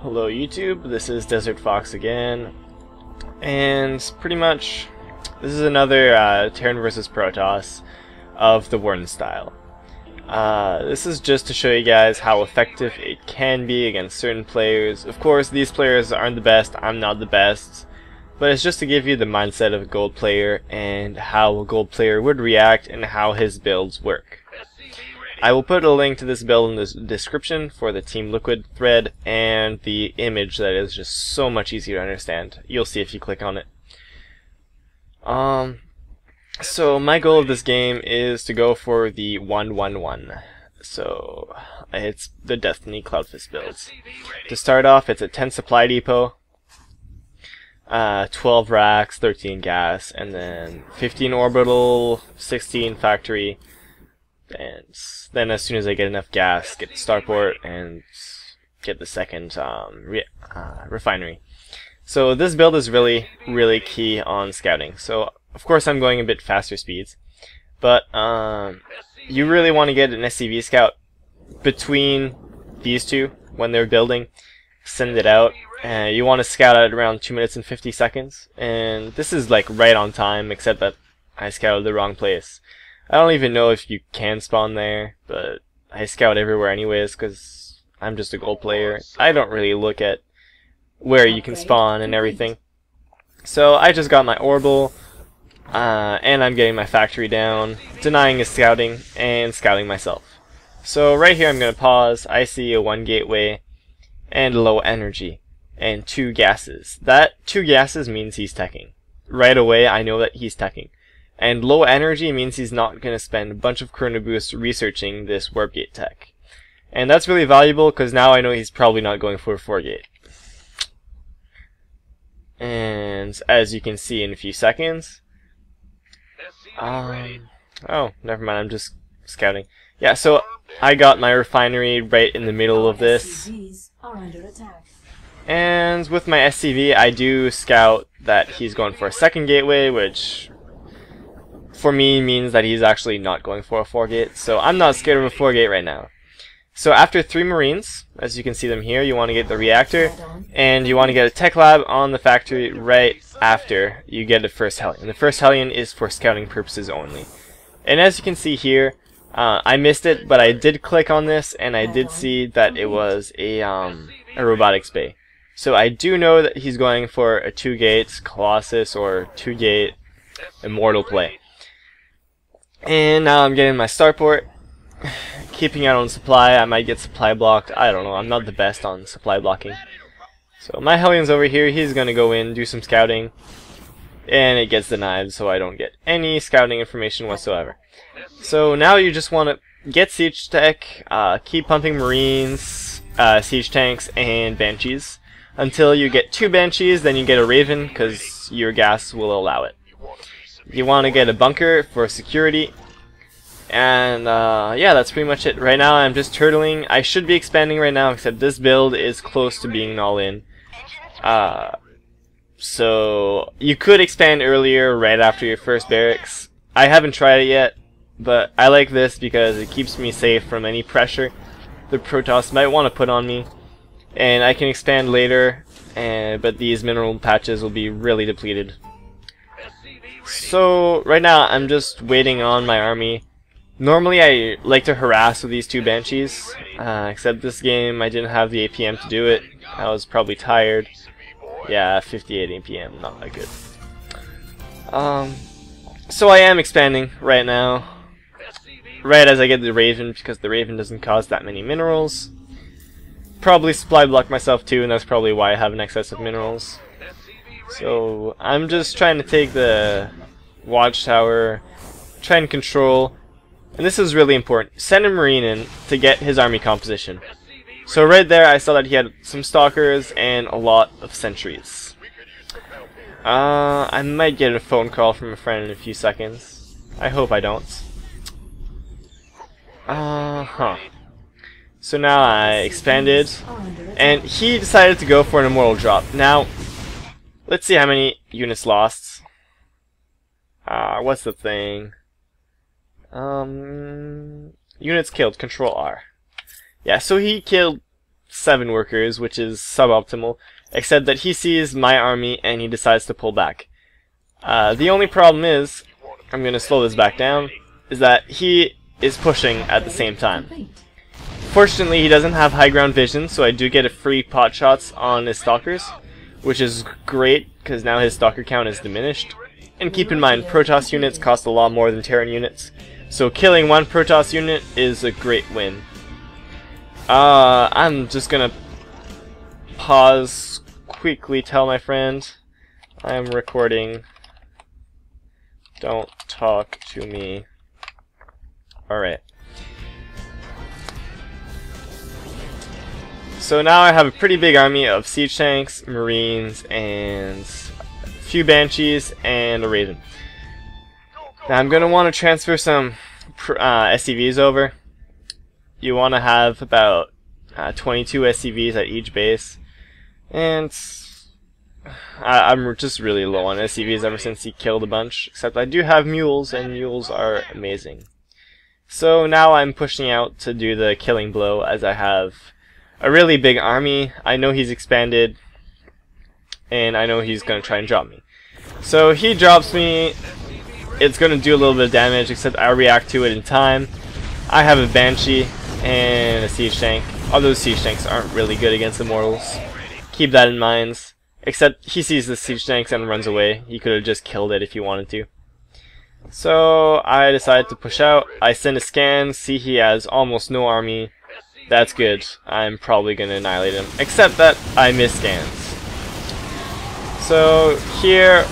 Hello YouTube, this is Desert Fox again, and pretty much this is another Terran versus Protoss of the Warden style. This is just to show you guys how effective it can be against certain players. Of course, these players aren't the best, I'm not the best, but it's just to give you the mindset of a gold player and how a gold player would react and how his builds work. I will put a link to this build in the description for the Team Liquid thread and the image that is just so much easier to understand. You'll see if you click on it. So my goal of this game is to go for the 1-1-1. So it's the Destiny Cloudfist builds. To start off, it's a 10 supply depot, 12 racks, 13 gas, and then 15 orbital, 16 factory. And then as soon as I get enough gas, get the starport and get the second refinery. So this build is really key on scouting. So of course I'm going a bit faster speeds, but you really want to get an SCV scout between these two when they're building. Send it out, and you want to scout at around 2 minutes and 50 seconds. And this is like right on time, except that I scouted the wrong place. I don't even know if you can spawn there, but I scout everywhere anyways because I'm just a gold player. I don't really look at where you can spawn and everything. So I just got my orbital, and I'm getting my factory down, denying his scouting, and scouting myself. So right here I'm going to pause. I see a 1 gateway, and low energy, and 2 gases. That 2 gases means he's teching. Right away I know that he's teching. And low energy means he's not going to spend a bunch of chrono boosts researching this warp gate tech. And that's really valuable because now I know he's probably not going for a 4 gate. And as you can see in a few seconds, oh, never mind, I'm just scouting. Yeah, so I got my refinery right in the middle of this. And with my SCV, I do scout that he's going for a 2nd gateway, which for me means that he's actually not going for a 4 gate, so I'm not scared of a 4 gate right now. So after 3 Marines, as you can see them here, you want to get the reactor, and you want to get a tech lab on the factory right after you get the first Hellion. The first Hellion is for scouting purposes only. And as you can see here, I missed it, but I did click on this, and I did see that it was a robotics bay. So I do know that he's going for a 2 gate Colossus or 2 gate Immortal play. And now I'm getting my starport, keeping out on supply. I might get supply blocked. I don't know. I'm not the best on supply blocking. So my Hellion's over here. He's going to go in, do some scouting. And it gets denied, so I don't get any scouting information whatsoever. So now you just want to get siege tech, keep pumping Marines, siege tanks, and Banshees. Until you get 2 Banshees, then you get a Raven, because your gas will allow it. You want to get a bunker for security, and yeah, that's pretty much it. Right now I'm just turtling. I should be expanding right now, except this build is close to being all-in. So you could expand earlier, right after your first barracks. I haven't tried it yet, but I like this because it keeps me safe from any pressure the Protoss might want to put on me. And I can expand later, but these mineral patches will be really depleted. So right now I'm just waiting on my army. Normally I like to harass with these 2 Banshees, except this game I didn't have the APM to do it. I was probably tired. Yeah, 58 APM, not that good. So I am expanding right now, right as I get the Raven, because the Raven doesn't cost that many minerals. Probably supply block myself too, and that's probably why I have an excess of minerals. So I'm just trying to take the watchtower, try and control, and this is really important, send a Marine in to get his army composition. So right there I saw that he had some stalkers and a lot of sentries. I might get a phone call from a friend in a few seconds. I hope I don't. So now I expanded, and he decided to go for an immortal drop. Now, let's see how many units lost. What's the thing? Units killed, Control R. Yeah, so he killed 7 workers, which is suboptimal, except that he sees my army and he decides to pull back. The only problem is, I'm going to slow this back down, is that he is pushing at the same time. Fortunately, he doesn't have high ground vision, so I do get a free pot shots on his stalkers, which is great because now his stalker count is diminished. And keep in mind, Protoss units cost a lot more than Terran units, so killing one Protoss unit is a great win. I'm just gonna pause, quickly tell my friend I'm recording. Don't talk to me. Alright. So now I have a pretty big army of siege tanks, marines, and a few banshees, and a raven. Now I'm going to want to transfer some SCVs over. You want to have about 22 SCVs at each base. And I'm just really low on SCVs ever since he killed a bunch. Except I do have mules, and mules are amazing. So now I'm pushing out to do the killing blow, as I have a really big army. I know he's expanded, and I know he's going to try and drop me. So he drops me. It's going to do a little bit of damage, except I react to it in time. I have a Banshee and a Siege Tank. Although Siege Tanks aren't really good against Immortals. Keep that in mind. Except he sees the Siege Tanks and runs away. He could have just killed it if he wanted to. So I decide to push out. I send a scan, see he has almost no army. That's good. I'm probably going to annihilate him. Except that I miss scans. So here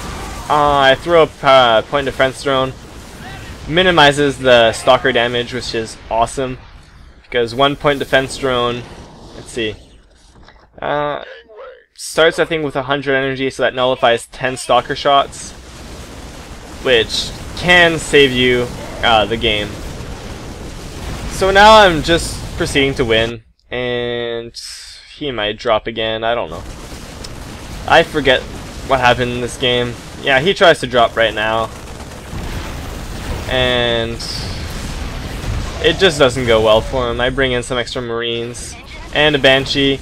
I throw a point defense drone. Minimizes the stalker damage, which is awesome. Because 1 point defense drone, let's see, starts I think with 100 energy, so that nullifies 10 stalker shots, which can save you the game. So now I'm just proceeding to win, and he might drop again, I don't know. I forget what happened in this game. Yeah, he tries to drop right now, and it just doesn't go well for him. I bring in some extra marines and a Banshee.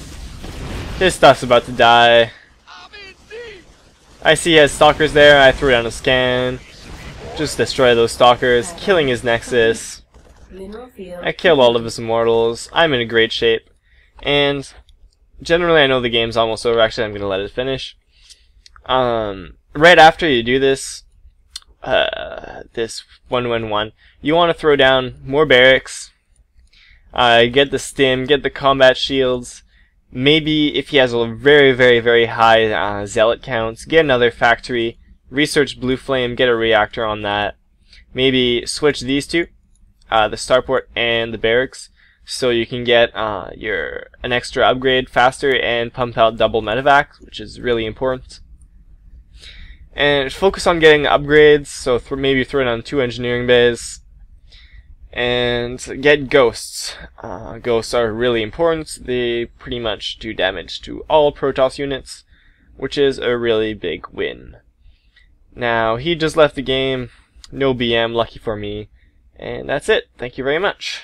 His stuff's about to die. I see he has stalkers there. I throw down a scan. Just destroy those stalkers, killing his nexus. I killed all of his immortals. I'm in a great shape. And generally I know the game's almost over. Actually, I'm going to let it finish. Right after you do this, this 1-1-1, you want to throw down more barracks, get the stim, get the combat shields. Maybe if he has a very high zealot counts, get another factory, research Blue Flame, get a reactor on that. Maybe switch these two, the starport and the barracks, so you can get an extra upgrade faster and pump out double medevac, which is really important. And focus on getting upgrades, so maybe throw down 2 engineering bays. And get ghosts. Ghosts are really important. They pretty much do damage to all Protoss units, which is a really big win. Now, he just left the game. No BM, lucky for me. And that's it. Thank you very much.